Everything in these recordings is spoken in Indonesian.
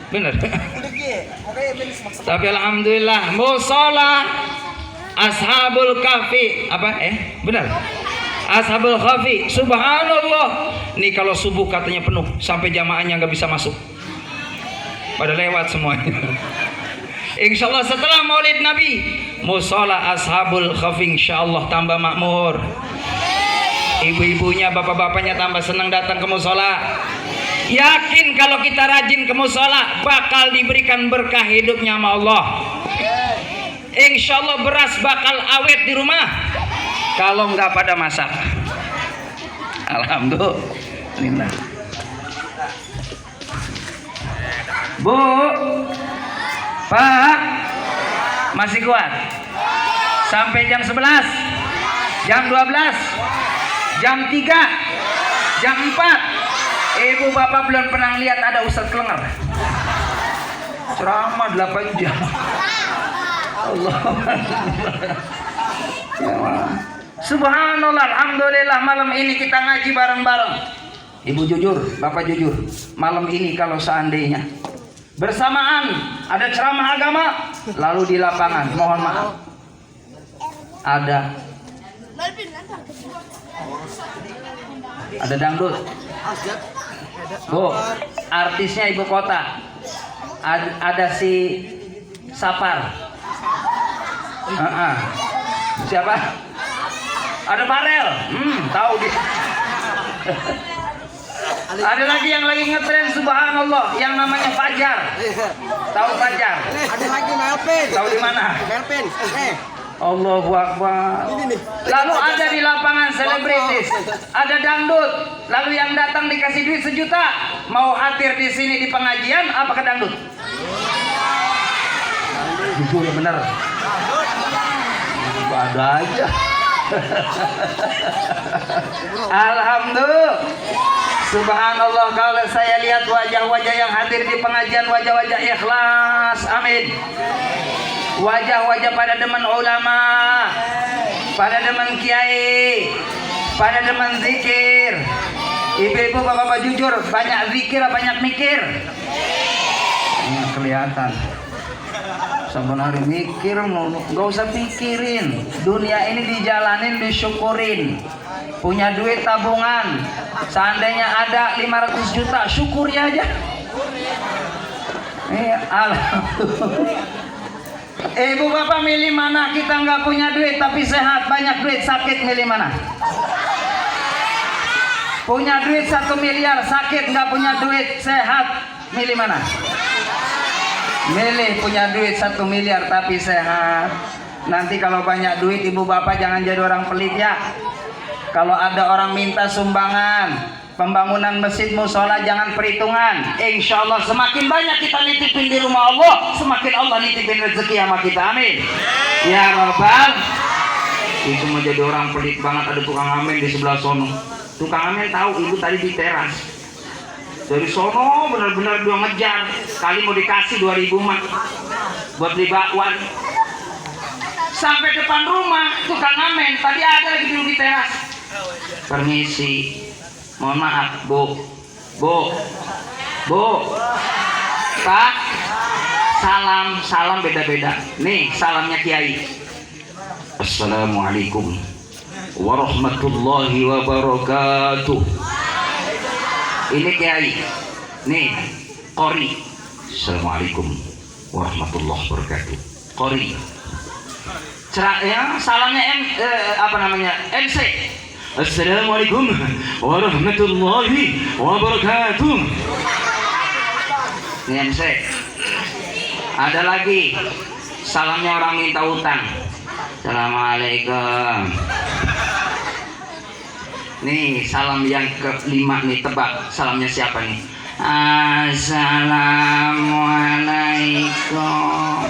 Bener. Tapi alhamdulillah musola Ashabul Kahfi benar. Ashabul Kahfi, subhanallah. Nih kalau subuh katanya penuh sampai jamaahnya nggak bisa masuk. Pada lewat semuanya. Insyaallah setelah Maulid Nabi, musola Ashabul Kahfi insyaallah tambah makmur. Ibu-ibunya, bapak-bapaknya tambah senang datang ke musola. Yakin kalau kita rajin ke musola bakal diberikan berkah hidupnya sama Allah. Insya Allah beras bakal awet di rumah kalau nggak pada masak. Alhamdulillah. Bu, Pak, masih kuat? Sampai jam 11, jam 12, jam 3, jam 4. Ibu bapak belum pernah lihat ada Ustadz Klenger ceramah 8 jam. Allah. Subhanallah, alhamdulillah malam ini kita ngaji bareng-bareng. Ibu jujur, bapak jujur. Malam ini kalau seandainya bersamaan ada ceramah agama, lalu di lapangan, mohon maaf, ada dangdut. Bu, artisnya ibu kota. Ada si Sapar. Siapa? Ada Farel. Tahu dia. Ada lagi yang lagi ngetren subhanallah yang namanya Fajar. Tahu Fajar? Ada lagi Melvin. Tahu di mana? Melvin. Allahu Akbar. Lalu ada di lapangan selebritis, ada dangdut. Lalu yang datang dikasih duit 1 juta, mau hadir di sini di pengajian apa ke dangdut? Jujur ya benar. Ada aja. Alhamdulillah. Subhanallah, kalau saya lihat wajah-wajah yang hadir di pengajian, wajah-wajah ikhlas. Amin. Wajah-wajah pada demen ulama, pada demen kiai, pada demen zikir. Ibu-ibu, bapak-bapak jujur, banyak zikir, banyak mikir. Kelihatan. Sebenarnya mikir, nggak usah pikirin. Dunia ini dijalanin, disyukurin. Punya duit tabungan, seandainya ada 500 juta, syukuri aja. Alhamdulillah. Ibu bapak milih mana? Kita nggak punya duit tapi sehat, banyak duit, sakit, milih mana? Punya duit 1 miliar, sakit, nggak punya duit, sehat, milih mana? Milih punya duit 1 miliar tapi sehat. Nanti kalau banyak duit ibu bapak jangan jadi orang pelit ya. Kalau ada orang minta sumbangan pembangunan masjid musola jangan perhitungan. Insya Allah semakin banyak kita nitipin di rumah Allah, semakin Allah nitipin rezeki sama kita. Amin. Ya Rabbal. Itu mau jadi orang pelit banget. Ada tukang amin di sebelah sono. Tukang amin tahu ibu tadi di teras. Dari sono benar-benar dia ngejar. Kali mau dikasih 2.000 mah buat beli bakwan. Sampai depan rumah tukang amin tadi ada lagi duduk di teras. Permisi. Mohon maaf, Bu, Pak, salam beda-beda. Nih salamnya Kiai. Assalamualaikum warahmatullahi wabarakatuh. Ini Kiai. Nih, Qori. Assalamualaikum warahmatullahi wabarakatuh. Qori. Salamnya MC. Assalamualaikum warahmatullahi wabarakatuh. Ini MC. Ada lagi salamnya orang minta utang. Assalamualaikum. Nih salam yang kelima nih, tebak salamnya siapa nih? Assalamualaikum.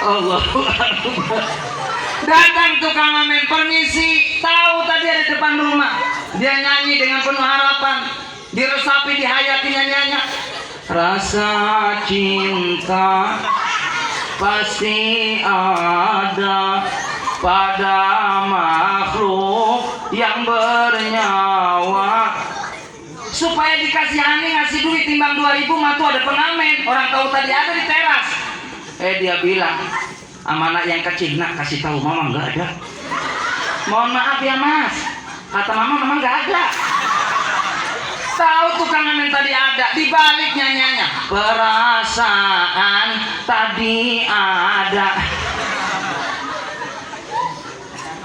Allahu Akbar. Datang tukang amin, permisi. Tahu tadi ada depan rumah. Dia nyanyi dengan penuh harapan. Diresapi, dihayati nyanyiannya. Rasa cinta pasti ada pada makhluk supaya dikasihani ngasih duit timbang 2.000 mah tuh ada pengamen. Orang tahu tadi ada di teras. Dia bilang, sama anak yang kecil, nak kasih tahu mama nggak ada. Mohon maaf ya mas, kata mama nggak ada. Tahu tukang ngamen tadi ada, dibalik nyanyinya perasaan tadi ada.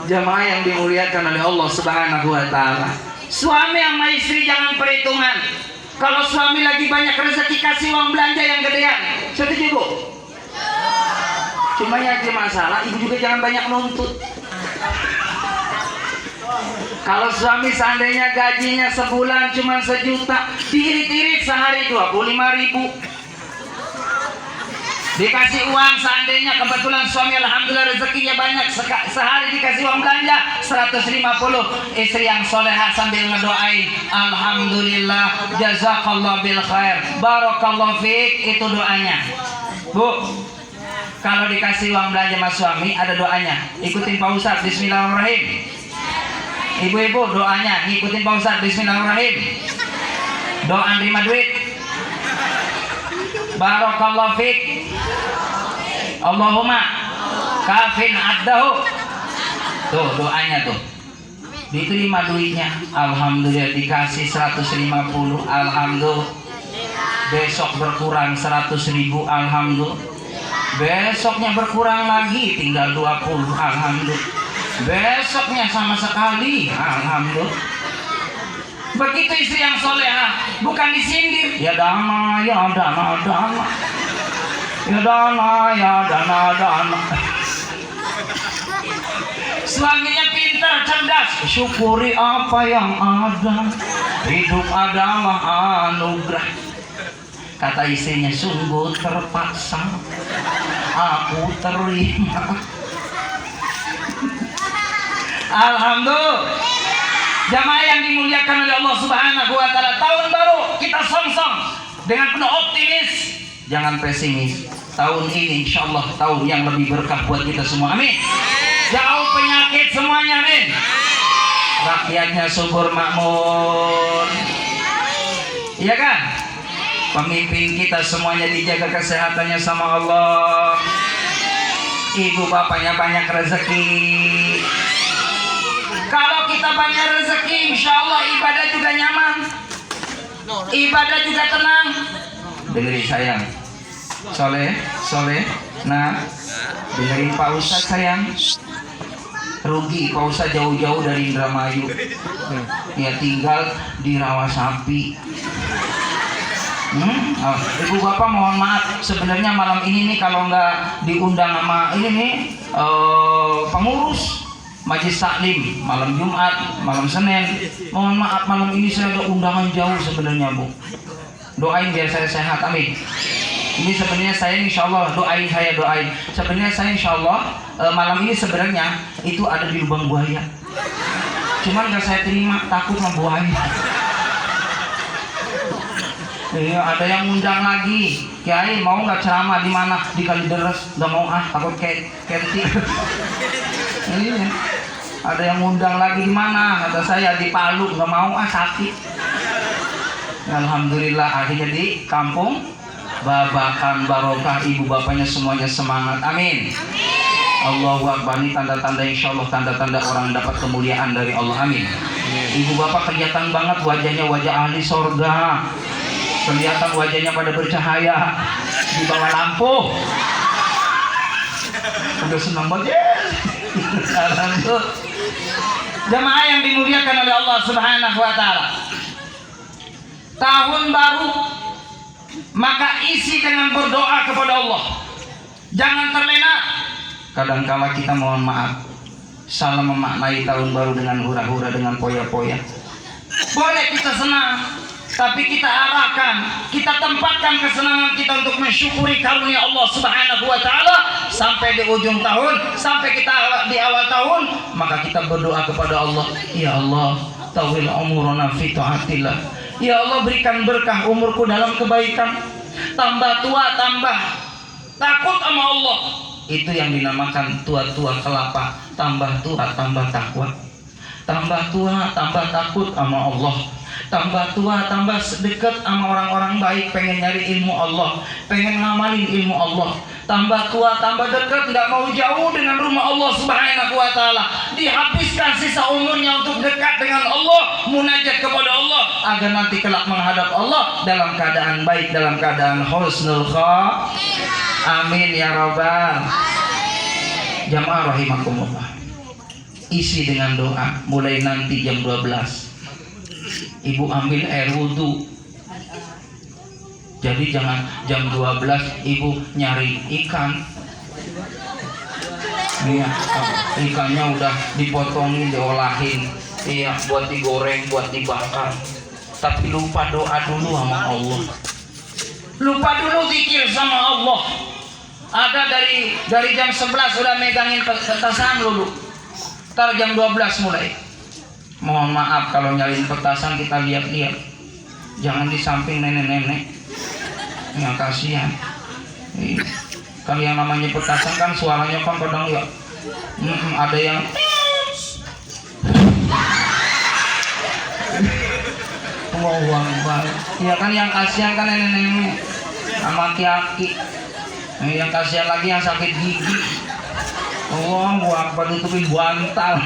Jamaah yang dimuliakan oleh Allah Subhanahu wa taala. Suami sama istri jangan perhitungan. Kalau suami lagi banyak rezeki kasih uang belanja yang gedean. Setuju Bu? Cuma yang ada masalah, ibu juga jangan banyak nuntut. Kalau suami seandainya gajinya sebulan cuma 1 juta, diirit-irit sehari 25.000. Dikasih uang seandainya kebetulan suami alhamdulillah rezekinya banyak, sehari dikasih uang belanja 150. Istri yang soleha sambil ngedoain, alhamdulillah, jazakallah bil khair, barakallah fiik, itu doanya. Bu, kalau dikasih uang belanja sama suami ada doanya, ikutin Pak Ustadz, bismillahirrahmanirrahim. Ibu-ibu doanya ngikutin Pak Ustadz, bismillahirrahmanirrahim. Doa terima duit, barakallah fiik, Allahumma kafin addahu. Tuh doanya tuh, diterima duitnya, alhamdulillah dikasih 150, alhamdulillah. Besok berkurang 100.000, alhamdulillah. Besoknya berkurang lagi tinggal 20, alhamdulillah. Besoknya sama sekali, alhamdulillah. Begitu istri yang soleha, bukan disindir. Ya dana, ya dana, dana. Ya dana, ya dana, dana. Suaminya pintar, cerdas, syukuri apa yang ada. Hidup adalah anugerah. Kata istrinya, sungguh terpaksa aku terima. Alhamdulillah. Jamaah yang dimuliakan oleh Allah Subhanahu wa taala, tahun baru kita songsong dengan penuh optimis, jangan pesimis. Tahun ini insyaallah tahun yang lebih berkah buat kita semua. Amin. Jauh penyakit semuanya, amin. Rakyatnya subur makmur. Iya kan? Pemimpin kita semuanya dijaga kesehatannya sama Allah. Ibu bapaknya banyak rezeki. Kalau kita banyak rezeki, insya Allah ibadah juga nyaman, ibadah juga tenang. Dengerin sayang, soleh, nah dengerin Pak Ustadz sayang. Rugi Pak Ustadz jauh-jauh dari Indramayu, ya tinggal di Rawasapi. Ibu bapak mohon maaf, sebenarnya malam ini nih kalau nggak diundang sama ini nih pengurus Majlis Taklim, malam Jumat, malam Senin, mohon maaf malam ini saya ada undangan jauh sebenarnya Bu. Doain biar saya sehat, amin. Ini sebenarnya saya insya Allah doain. Sebenarnya saya insya Allah malam ini sebenarnya itu ada di lubang buaya. Cuman nggak saya terima, takut sama buaya. Iya, ada yang undang lagi. Kiai mau nggak ceramah di mana? Di Kalideres. Nggak mau takut keti. Ini ada yang undang lagi di mana? Kata saya di Palu, nggak mau sakit. Alhamdulillah akhirnya di kampung Babakan barokah, ibu bapaknya semuanya semangat, amin. Allahu Akbar. Ini tanda-tanda insyaallah tanda-tanda orang dapat kemuliaan dari Allah, amin. Ibu bapak kelihatan banget wajahnya wajah ahli sorga. Kelihatan wajahnya pada bercahaya di bawah lampu. Udah senang banget. Alhamdulillah. Jamaah yang dimuliakan oleh Allah Subhanahu wa taala. Tahun baru maka isi dengan berdoa kepada Allah. Jangan terlena. Kadang-kala kita mohon maaf salah memaknai tahun baru dengan hura-hura, dengan poya-poya. Boleh kita senang, tapi kita arahkan, kita tempatkan kesenangan kita untuk mensyukuri karunia Allah Subhanahu wa taala sampai di ujung tahun, sampai kita di awal tahun, maka kita berdoa kepada Allah, ya Allah, tawil umurana fi taatillah. Ya Allah, berikan berkah umurku dalam kebaikan. Tambah tua, tambah takut sama Allah. Itu yang dinamakan tua-tua kelapa. Tambah tua, tambah takwa. tambah tua tambah takut sama Allah, tambah tua tambah dekat sama orang-orang baik, pengen nyari ilmu Allah, pengen ngamalin ilmu Allah. Tambah tua tambah dekat, nggak mau jauh dengan rumah Allah Subhanahu wa Ta'ala. Dihabiskan sisa umurnya untuk dekat dengan Allah, munajat kepada Allah, agar nanti kelak menghadap Allah dalam keadaan baik, dalam keadaan husnul khatimah. Amin ya rabbal. Jamaah rahimakumullah, isi dengan doa. Mulai nanti jam 12 ibu ambil air wudhu. Jadi jangan jam 12 ibu nyari ikan. Iya, ikannya udah dipotongin, diolahin, iya, buat digoreng, buat dibakar. Tapi lupa doa dulu sama Allah. Lupa dulu zikir sama Allah. Ada dari jam 11 udah megangin petasan dulu. Ntar jam 12 mulai. Mohon maaf kalau nyalin petasan kita lihat-lihat. Jangan di samping nenek-nenek. Ya kasihan. Kan yang namanya petasan kan suaranya kan kadang ya ada yang uang banget. Ya kan yang kasihan kan nenek-nenek sama aki-aki. Yang kasihan lagi yang sakit gigi. Akbar itu bantal.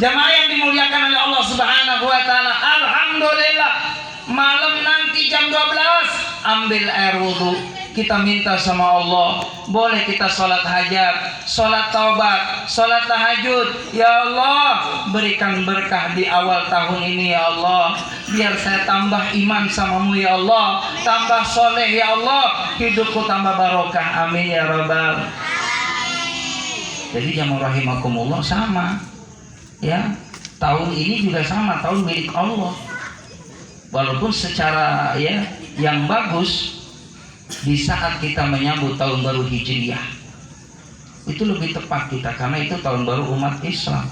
Jamaah yang dimuliakan oleh Allah Subhanahu wa Ta'ala, alhamdulillah malam nanti jam 12 ambil air wudhu, kita minta sama Allah, boleh kita sholat hajat, sholat taubat, sholat tahajud. Ya Allah, berikan berkah di awal tahun ini ya Allah, biar saya tambah iman samamu ya Allah, tambah soleh ya Allah, hidupku tambah barokah. Amin ya rabbal. Jadi jamaah rahimakumullah, sama ya, tahun ini juga sama, tahun milik Allah. Walaupun secara ya yang bagus di saat kita menyambut tahun baru Hijriah itu lebih tepat kita, karena itu tahun baru umat Islam.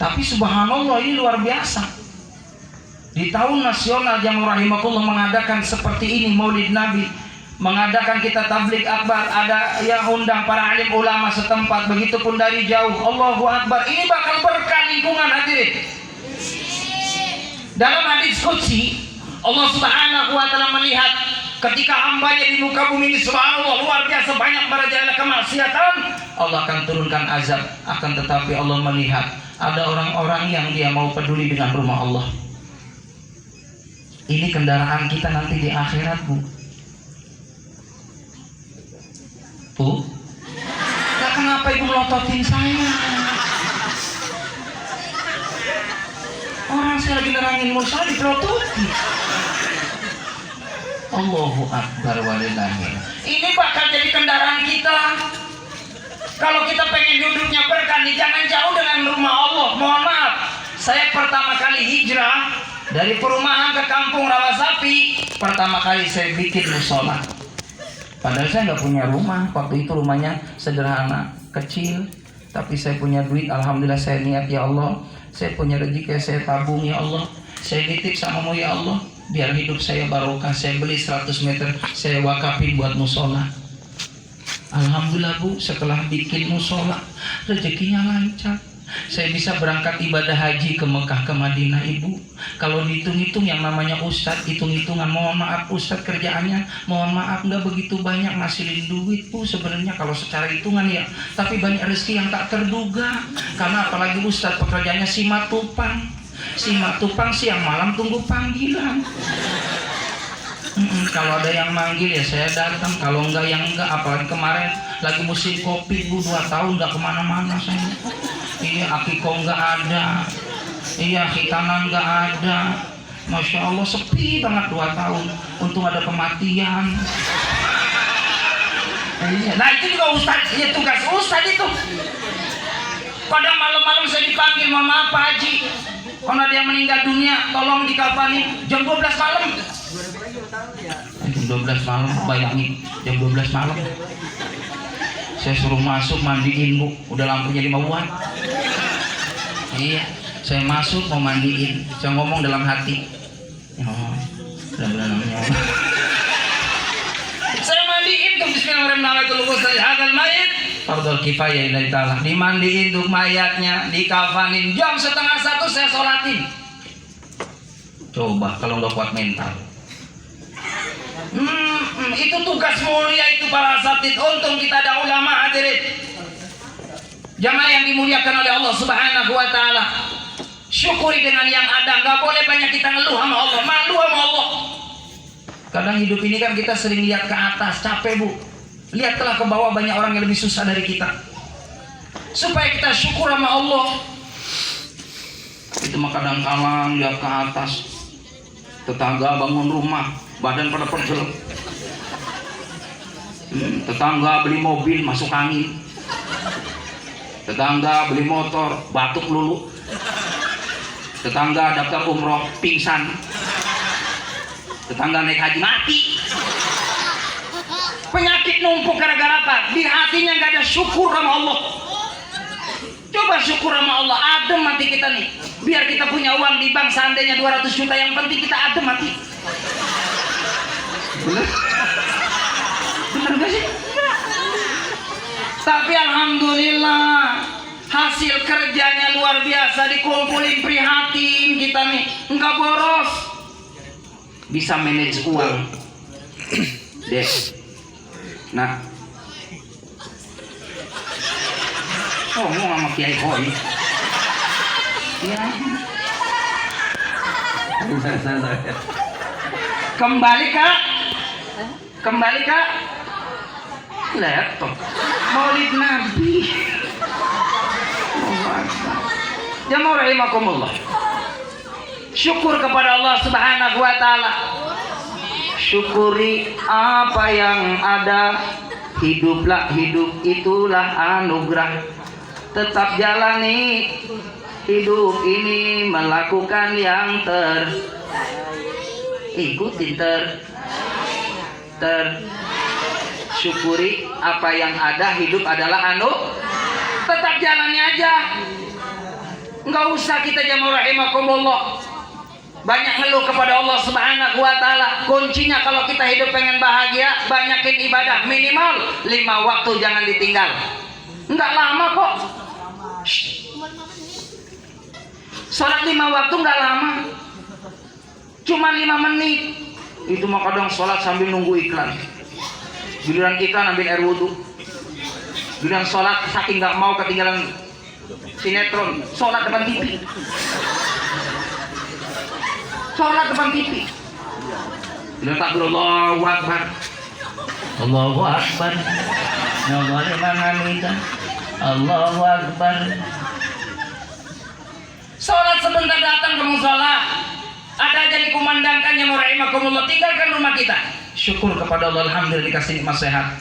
Tapi subhanallah, ini luar biasa. Di tahun nasional yang rahimakumullah mengadakan seperti ini Maulid Nabi, mengadakan kita tabligh akbar, ada yang undang para alim ulama setempat, begitupun dari jauh. Allahu Akbar. Ini bakal berkah lingkungan hadirin. Dalam hadis qudsi, Allah Subhanahu wa Ta'ala melihat ketika hambanya di muka bumi ini, subhanallah, luar biasa banyak merajalela kemaksiatan, Allah akan turunkan azab. Akan tetapi Allah melihat ada orang-orang yang dia mau peduli dengan rumah Allah. Ini kendaraan kita nanti di akhirat, Bu. Bu, kenapa ibu melototin saya? Orang saya lagi nerangin musa dipelototin. Allahu Akbar walillahi. Ini bakal jadi kendaraan kita. Kalau kita pengen hidupnya berkah, jangan jauh dengan rumah Allah. Mohon maaf, saya pertama kali hijrah dari perumahan ke kampung Rawasapi, pertama kali saya bikin musola. Padahal saya nggak punya rumah, waktu itu rumahnya sederhana, kecil. Tapi saya punya duit, alhamdulillah saya niat ya Allah, saya punya rezeki, saya tabung ya Allah, saya nitip samamu ya Allah, biar hidup saya barokah. Saya beli 100 meter, saya wakafin buat musola. Alhamdulillah Bu, setelah bikin musola, rezekinya lancar. Saya bisa berangkat ibadah haji ke Mekah, ke Madinah Ibu. Kalau dihitung-hitung yang namanya Ustadz, hitung-hitungan, mohon maaf Ustadz kerjaannya, mohon maaf nggak begitu banyak ngasilin duit Bu sebenarnya kalau secara hitungan ya. Tapi banyak rezeki yang tak terduga. Karena apalagi Ustadz pekerjaannya simat tupang. Simat tupang siang malam tunggu panggilan. Kalau ada yang manggil ya saya datang, kalau enggak yang enggak. Apalagi kemarin lagi musim kopi Bu, 2 tahun nggak kemana-mana saya. Iya, akikoh nggak ada, iya khitanan nggak ada, masya Allah sepi banget 2 tahun. Untung ada kematian. Nah itu juga Ustadz, ya tugas Ustadz itu. Kadang malam-malam saya dipanggil, mohon maaf Pak Haji, kalau ada yang meninggal dunia tolong dikafani jam 12 malam. Jam 12 malam, bayangin jam 12 malam. Saya suruh masuk mandiin Bu, udah lampunya 5 watt. Iya, saya masuk mau mandiin, saya ngomong dalam hati. Oh, saya mandiin tuh bismillahirrahmanirrahim, hadal mayit Fardhu kifayah lillahi ta'ala. Dimandiin tuh mayatnya, dikafanin. Jam 12:30 saya sholatin. Coba kalau nggak kuat mental. Itu tugas mulia itu para asatid. Untung kita ada ulama hadirin. Jamaah yang dimuliakan oleh Allah Subhanahu wa taala. Syukuri dengan yang ada, nggak boleh banyak kita ngeluh sama Allah, malu sama Allah. Kadang hidup ini kan kita sering lihat ke atas, capek bu. Lihatlah ke bawah, banyak orang yang lebih susah dari kita. Supaya kita syukur sama Allah. Itu mah kadang-kadang lihat ke atas. Tetangga bangun rumah, badan pada pegel. Tetangga beli mobil masuk angin. Tetangga beli motor batuk lulu. Tetangga daftar umroh pingsan. Tetangga naik haji mati. Penyakit numpuk gara-gara apa? Di hatinya nggak ada syukur sama Allah. Coba syukur sama Allah, adem mati kita nih. Biar kita punya uang di bank seandainya 200 juta, yang penting kita adem mati. Bener? Bener gak sih? Tapi alhamdulillah hasil kerjanya luar biasa, dikumpulin prihatin kita nih, nggak boros, bisa manage uang. Deh, nah, ngomong sama Kiai Koi, ya, kembali kak, laptop, Maulid Nabi. Jamaah rahimakumullah. Syukur kepada Allah Subhanahu wa taala. Syukuri apa yang ada. Hiduplah, hidup itulah anugerah. Tetap jalani hidup ini, melakukan yang ikutin syukuri apa yang ada. Hidup adalah tetap jalani aja. Nggak usah kita jamaah rahimakumullah banyak ngeluh kepada Allah Subhanahu wa taala. Kuncinya kalau kita hidup pengen bahagia, banyakin ibadah, minimal 5 waktu jangan ditinggal. Nggak lama kok. Sholat 5 waktu nggak lama, cuma 5 menit. Itu mah kadang sholat sambil nunggu iklan. Giliran iklan ambil air wudhu. Giliran sholat saking nggak mau ketinggalan sinetron, sholat depan TV. Sholat depan TV. Giliran takbir Allahu Akbar. Allahu Akbar. Allahu Akbar. Allahu Akbar. Sholat sebentar datang ke musola. Ada aja dikumandangkan yang rahimakumullah, tinggalkan rumah kita. Syukur kepada Allah, alhamdulillah dikasih nikmat sehat,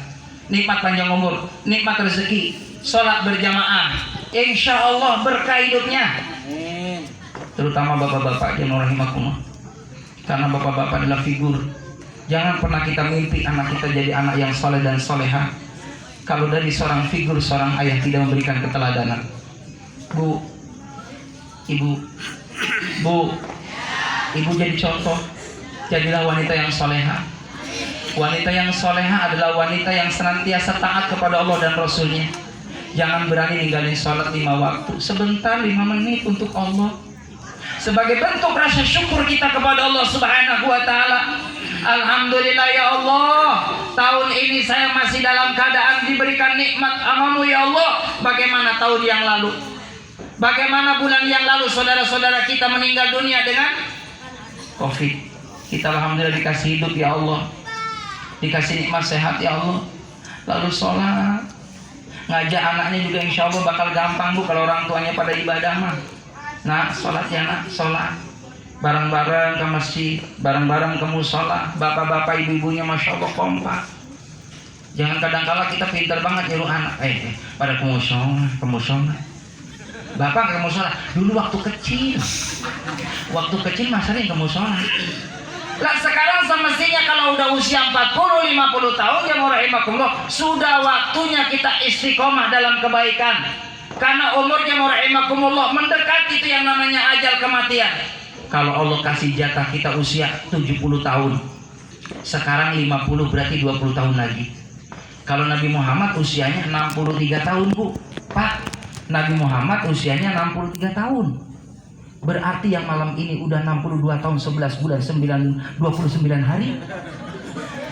nikmat panjang umur, nikmat rezeki, sholat berjamaah, insya Allah berkah hidupnya. Terutama bapak-bapak yang rahimakumullah, karena bapak-bapak adalah figur. Jangan pernah kita mimpi anak kita jadi anak yang soleh dan soleha kalau dari seorang figur, seorang ayah tidak memberikan keteladanan. Bu, ibu jadi contoh. Jadilah wanita yang soleha. Wanita yang soleha adalah wanita yang senantiasa taat kepada Allah dan Rasulnya. Jangan berani ninggalin sholat 5 waktu, sebentar 5 menit untuk Allah, sebagai bentuk rasa syukur kita kepada Allah Subhanahu wa taala. Alhamdulillah ya Allah, tahun ini saya masih dalam keadaan diberikan nikmat amamu ya Allah. Bagaimana tahun yang lalu? Bagaimana bulan yang lalu saudara-saudara kita meninggal dunia dengan COVID. Kita alhamdulillah dikasih hidup ya Allah, dikasih nikmat sehat ya Allah. Lalu sholat, ngajak anaknya juga insya Allah bakal gampang bu kalau orang tuanya pada ibadah mah. Nah sholat ya nak, sholat bareng-bareng ke masjid, bareng-bareng ke musola. Bapak-bapak ibu-ibunya masya Allah kompak. Jangan kadang-kala kita pintar banget nyuruh anak pada ke musola. Bapak ke musola dulu waktu kecil mah sering ke musola. Lah sekarang semestinya kalau udah usia 40-50 tahun ya rahimakumullah, sudah waktunya kita istiqomah dalam kebaikan. Karena umurnya rahimakumullah mendekati itu yang namanya ajal kematian. Kalau Allah kasih jatah kita usia 70 tahun, sekarang 50 berarti 20 tahun lagi. Kalau Nabi Muhammad usianya 63 tahun, Bu. Pak, Nabi Muhammad usianya 63 tahun. Berarti yang malam ini udah 62 tahun 11 bulan 29 hari.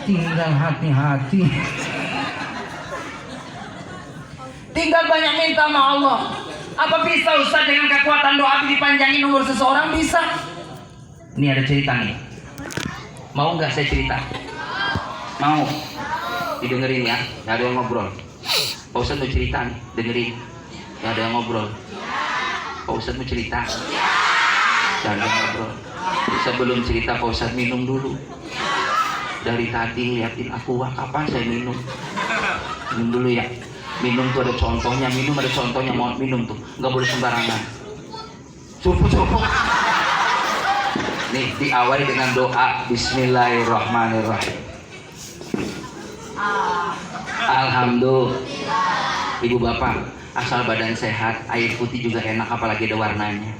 Tinggal hati-hati. Tinggal banyak minta sama Allah. Apa bisa Ustaz dengan kekuatan doa dipanjangin umur seseorang? Bisa. Ini ada cerita nih. Mau nggak saya cerita? Mau? Didengerin ya. Nggak ada yang ngobrol. Pak Ustaz mau cerita nih. Dengerin. Nggak ada yang ngobrol. Pak Ustaz mau cerita. Nggak ada yang ngobrol. Sebelum cerita Pak Ustaz minum dulu. Dari tadi liatin aku, wah kapan saya minum? Minum dulu ya. Minum tuh ada contohnya, minum ada contohnya, mau minum tuh nggak boleh sembarangan. Cukup. Nih diawali dengan doa Bismillahirrahmanirrahim. Alhamdulillah. Ibu bapak, asal badan sehat, air putih juga enak, apalagi ada warnanya.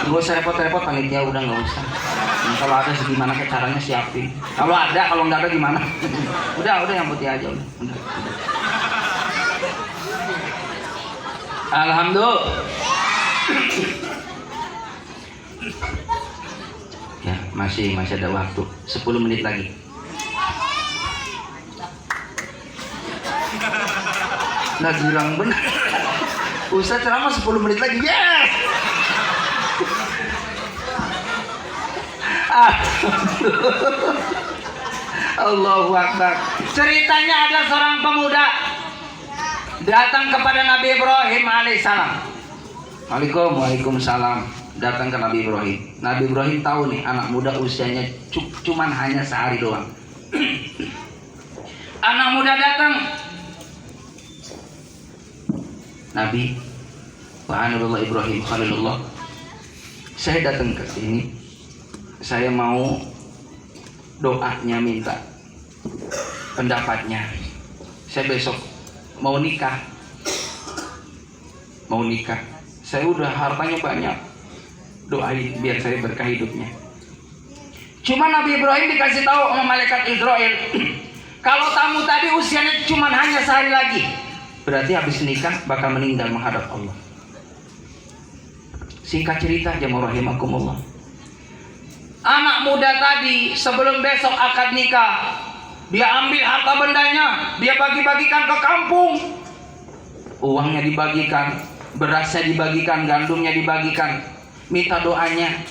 Nggak usah repot-repot, panitia udah nggak usah. Kalau ada gimana kayak caranya siapin. Kalau ada, kalau nggak ada gimana? udah yang putih aja udah. Alhamdulillah. Ya, masih ada waktu. 10 menit lagi. Nah, girang bener. Ustaz ceramah 10 menit lagi. Yes. Allahu Akbar. Ceritanya ada seorang pemuda datang kepada Nabi Ibrahim alaihissalam. Waalaikumsalam. Datang ke Nabi Ibrahim. Nabi Ibrahim tahu nih anak muda usianya cuman hanya sehari doang. Anak muda datang. Nabi, wa'anullah Ibrahim Khalilullah, saya datang ke sini, saya mau doanya, minta pendapatnya. Saya besok mau nikah. Saya udah hartanya banyak, doain biar saya berkah hidupnya. Cuma Nabi Ibrahim dikasih tahu sama malaikat Israel, kalau tamu tadi usianya cuma hanya sehari lagi, berarti habis nikah bakal meninggal menghadap Allah. Singkat cerita, jamaah rahimakumullah, anak muda tadi sebelum besok akad nikah, dia ambil harta bendanya, dia bagi-bagikan ke kampung. Uangnya dibagikan, berasnya dibagikan, gandumnya dibagikan. Minta doanya,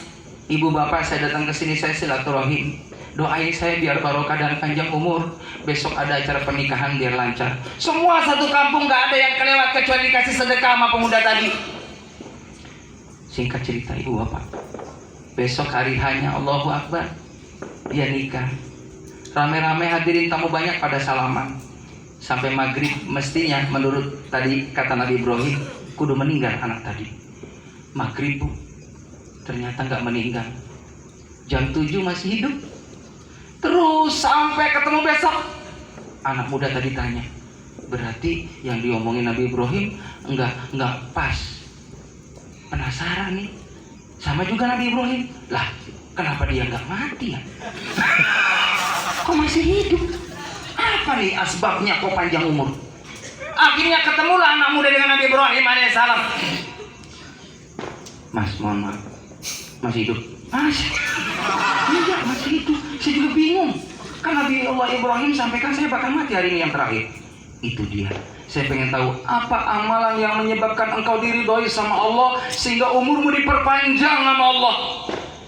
ibu bapak saya datang ke sini, saya silaturahim, doain saya biar barokah dan panjang umur. Besok ada acara pernikahan biar lancar. Semua satu kampung gak ada yang kelewat kecuali dikasih sedekah sama pemuda tadi. Singkat cerita, ibu bapak, besok hari hanya Allahu Akbar, dia nikah. Rame-rame hadirin tamu banyak pada salaman. Sampai maghrib mestinya menurut tadi kata Nabi Ibrahim kudu meninggal anak tadi. Maghrib, Bu, ternyata gak meninggal. Jam 7 masih hidup. Terus sampai ketemu besok. Anak muda tadi tanya, berarti yang diomongin Nabi Ibrahim enggak pas. Penasaran nih. Sama juga Nabi Ibrahim. Lah, kenapa dia enggak mati ya? Kok masih hidup? Apa nih asbabnya kok panjang umur? Akhirnya ketemulah anak muda dengan Nabi Ibrahim alaihissalam. Mas, mohon maaf, masih hidup? Masih. Iya, masih hidup. Saya juga bingung. Kan Nabi Allah Ibrahim sampaikan saya bakal mati hari ini yang terakhir. Itu dia. Saya pengen tahu apa amalan yang menyebabkan engkau diridhoi sama Allah sehingga umurmu diperpanjang sama Allah.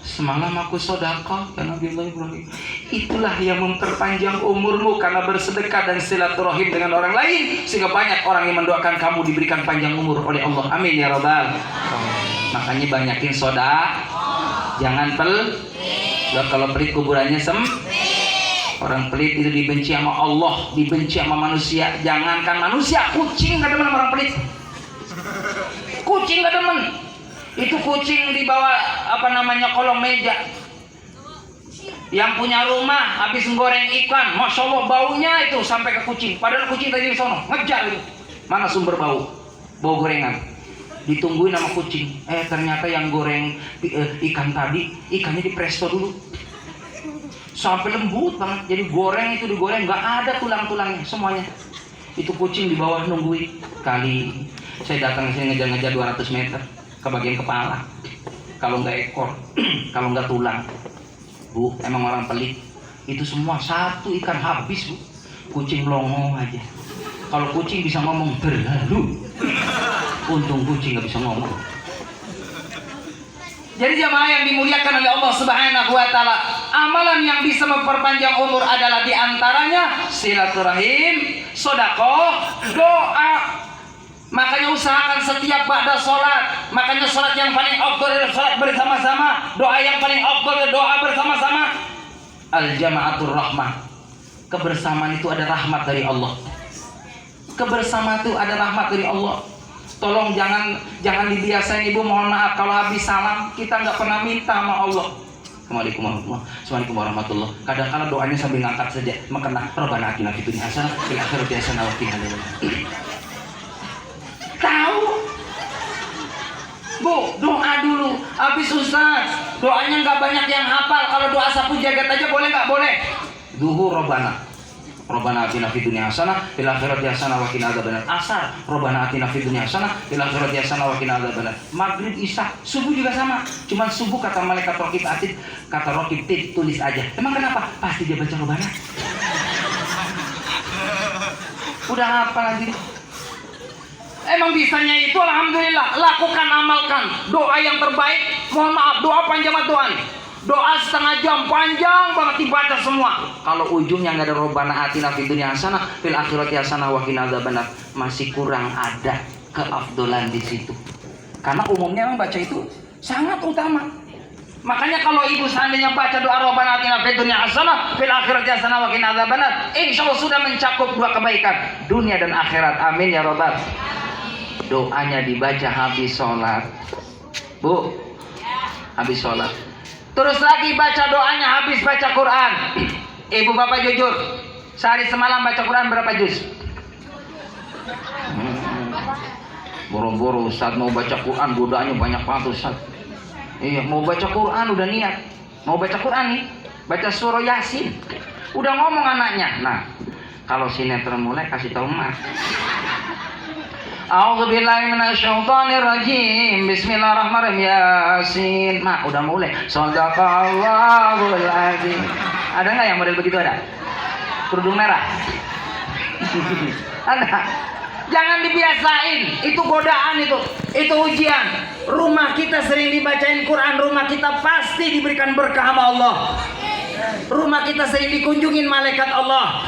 Semalam aku sedekah ya Nabi Allah Ibrahim. Itulah yang memperpanjang umurmu karena bersedekah dan silaturahim dengan orang lain sehingga banyak orang yang mendoakan kamu diberikan panjang umur oleh Allah. Amin ya rabbal. Makanya banyakin sedekah. Jangan pelit. Kalau pelit kuburannya Orang pelit itu dibenci sama Allah, dibenci sama manusia. Jangankan manusia, kucing gak demen sama orang pelit. Kucing gak demen. Itu kucing di bawah kolong meja. Yang punya rumah habis menggoreng ikan, masya Allah baunya itu sampai ke kucing. Padahal kucing tadi di sono ngejar itu. Mana sumber bau? Bau gorengan. Ditungguin sama kucing. Ternyata yang goreng ikan tadi, ikannya di presto dulu. sampai lembut banget. Jadi goreng itu digoreng nggak ada tulang-tulangnya semuanya. Itu kucing di bawah nungguin. Kali saya datang sini ngejar-ngejar 200 meter ke bagian kepala. Kalau nggak ekor, kalau nggak tulang, Bu, emang orang pelit. Itu semua satu ikan habis, Bu. Kucing melongo aja. Kalau kucing bisa ngomong berlalu, untung kucing nggak bisa ngomong. Jadi jamaah yang dimuliakan oleh Allah Subhanahu wa taala, amalan yang bisa memperpanjang umur adalah diantaranya silaturahim, sedekah, doa. Makanya usahakan setiap ba'da sholat. Makanya sholat yang paling afdal adalah sholat bersama-sama. Doa yang paling afdal adalah doa bersama-sama. Al-jama'atur rahmah. Kebersamaan itu ada rahmat dari Allah. Kebersamaan itu ada rahmat dari Allah. Tolong jangan dibiasain, Ibu, mohon maaf kalau habis salam kita nggak pernah minta sama Allah. Assalamualaikum warahmatullahi. Kadang-kadang doanya sambil ngangkat saja. Makanya Rabbana atina fid dunya hasanah wa fil akhirati hasanah wa qina adzabannar. Tahu? Bu, doa dulu. Habis Ustaz, doanya nggak banyak yang hafal. Kalau doa sapu jagat aja boleh nggak? Boleh. Zuhur Rabbana atina fid dunya hasanah fil akhirati hasanah wa qina adzabannar. Asar, Rabbana atina fid dunya hasanah fil akhirati hasanah wa qina adzabannar. Maghrib, Isya, subuh juga sama. Cuman subuh kata malaikat raqib atid, kata raqib atid tulis aja. Emang kenapa? Pasti dia baca Rabbana. Udah apa lagi? Emang bisanya itu alhamdulillah. Lakukan, amalkan. Doa yang terbaik, mohon maaf, doa panjang doa. Doa setengah jam panjang banget dibaca semua. Kalau ujungnya nggak ada Rabbana atina fid dunya hasanah fil akhirati hasanah wa qina adzabannar, masih kurang ada keafdolan di situ. Karena umumnya memang baca itu sangat utama. Makanya kalau ibu seandainya baca doa Rabbana atina fid dunya hasanah fil akhirati hasanah wa qina adzabannar, insyaallah sudah mencakup dua kebaikan dunia dan akhirat. Amin ya rabbal. Doanya dibaca habis sholat, Bu, habis sholat. Terus lagi baca doanya habis baca Quran. Ibu bapak jujur, sehari semalam baca Quran berapa juz? Boro-boro Ustaz mau baca Quran, godaannya banyak banget Ustaz. Iya, mau baca Quran udah niat, mau baca Quran nih, baca surah Yasin. Udah ngomong anaknya. Nah, kalau sinetron mulai kasih tahu emak. A'udzubillahi minasyaitonir rajim. Bismillahirrahmanirrahim. Yasin. Mak, udah mulai. Shadaqallahul azim. Ada nggak yang model begitu ada? Kerudung merah. Ada. Jangan dibiasain. Itu godaan itu. Itu ujian. Rumah kita sering dibacain Quran, rumah kita pasti diberikan berkah sama Allah. Rumah kita sering dikunjungin malaikat Allah.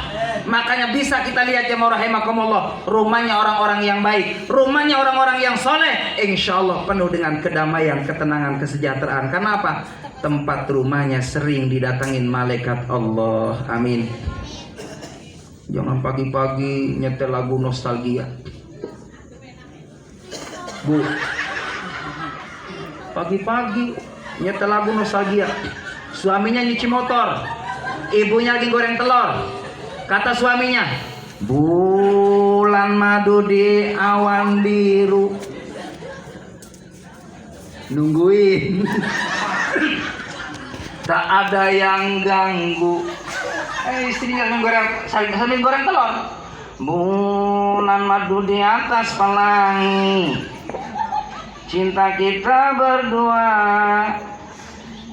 Makanya bisa kita lihat ya rahimakumullah, rumahnya orang-orang yang baik, rumahnya orang-orang yang soleh, insya Allah penuh dengan kedamaian, ketenangan, kesejahteraan. Karena apa? Tempat rumahnya sering didatangin malaikat Allah. Amin. Jangan pagi-pagi nyetel lagu nostalgia, Bu. Pagi-pagi nyetel lagu nostalgia. Suaminya nyuci motor, ibunya lagi goreng telur. Kata suaminya, bulan madu di awan biru, nungguin. Tak ada yang ganggu. Istrinya sambil goreng telur. Bulan madu di atas pelangi, cinta kita berdua,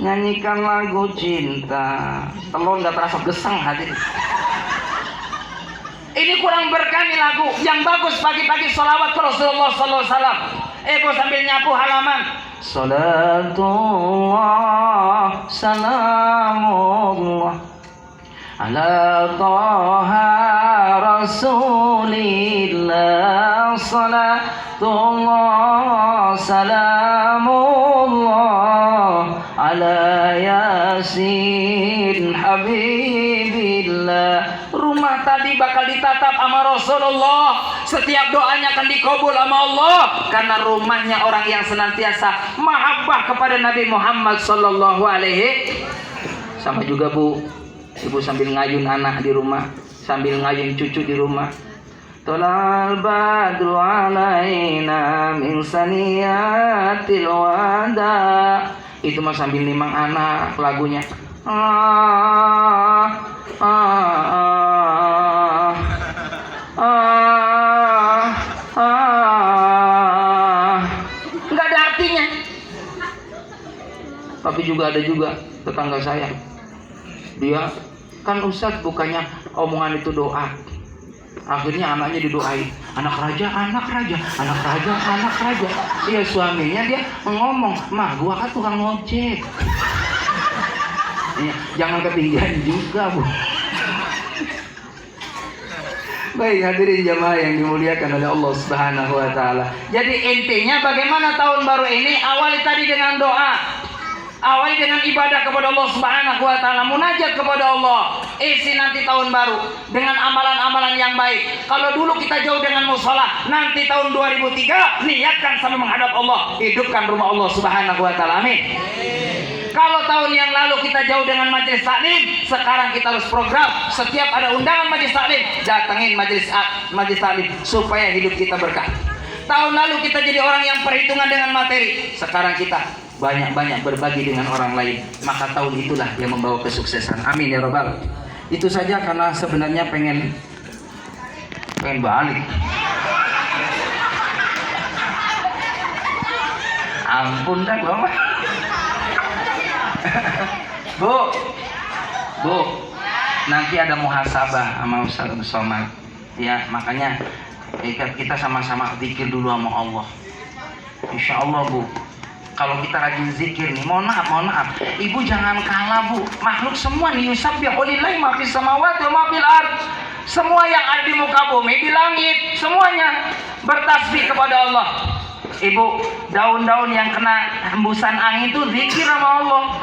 nyanyikan lagu cinta. Telur nggak terasa gesang hati. Ini kurang berkah nih lagu. Yang bagus pagi-pagi sholawat ke Rasulullah SAW. Ibu sambil nyapu halaman. Salatullah salamullah ala taha rasulillah. Salatullah salamullah ala yasin habibillah. Rumah tadi bakal ditatap sama Rasulullah. Setiap doanya akan dikabul sama Allah. Karena rumahnya orang yang senantiasa mahabbah kepada Nabi Muhammad sallallahu alaihi. Sama juga Bu, ibu sambil ngayun anak di rumah, sambil ngayun cucu di rumah. Tolal badru alaina min saniyatil wada. Itu mah sambil nimang anak lagunya. ah, ah, ah, ah. Nggak ada artinya. Tapi juga ada juga tetangga saya, dia kan Ustadz bukannya omongan itu doa. Akhirnya anaknya didoain, anak raja, anak raja, anak raja, anak raja. Iya, suaminya dia ngomong, mah gua kan tukang ngojek. Ya, jangan ketinggian juga, Bu. Baik, hadirin jamaah yang dimuliakan oleh Allah Subhanahu wa taala. Jadi intinya bagaimana tahun baru ini? Awali tadi dengan doa. Awali dengan ibadah kepada Allah Subhanahu wa taala, munajat kepada Allah. Isi nanti tahun baru dengan amalan-amalan yang baik. Kalau dulu kita jauh dengan mushola, nanti tahun 2003 niatkan sampai menghadap Allah, hidupkan rumah Allah Subhanahu wa taala. Amin. Kalau tahun yang lalu kita jauh dengan majelis taklim, sekarang kita harus program setiap ada undangan majelis taklim, datengin majelis taklim supaya hidup kita berkah. Tahun lalu kita jadi orang yang perhitungan dengan materi, sekarang kita banyak-banyak berbagi dengan orang lain, maka tahun itulah yang membawa kesuksesan. Amin ya robbal. Itu saja, karena sebenarnya pengen balik. Ampun dah gua mah. Bu, nanti ada muhasabah sama Ustaz Somad. Ya, makanya kita sama-sama zikir dulu sama Allah. Insya Allah, Bu. Kalau kita rajin zikir nih, mohon maaf, ibu jangan kalah, Bu. Makhluk semua nih, yusabbihu lillahi ma fis samawati wa ma fil ard. Semua yang ada di muka bumi, di langit, semuanya bertasbih kepada Allah. Ibu, daun-daun yang kena hembusan angin itu zikir sama Allah.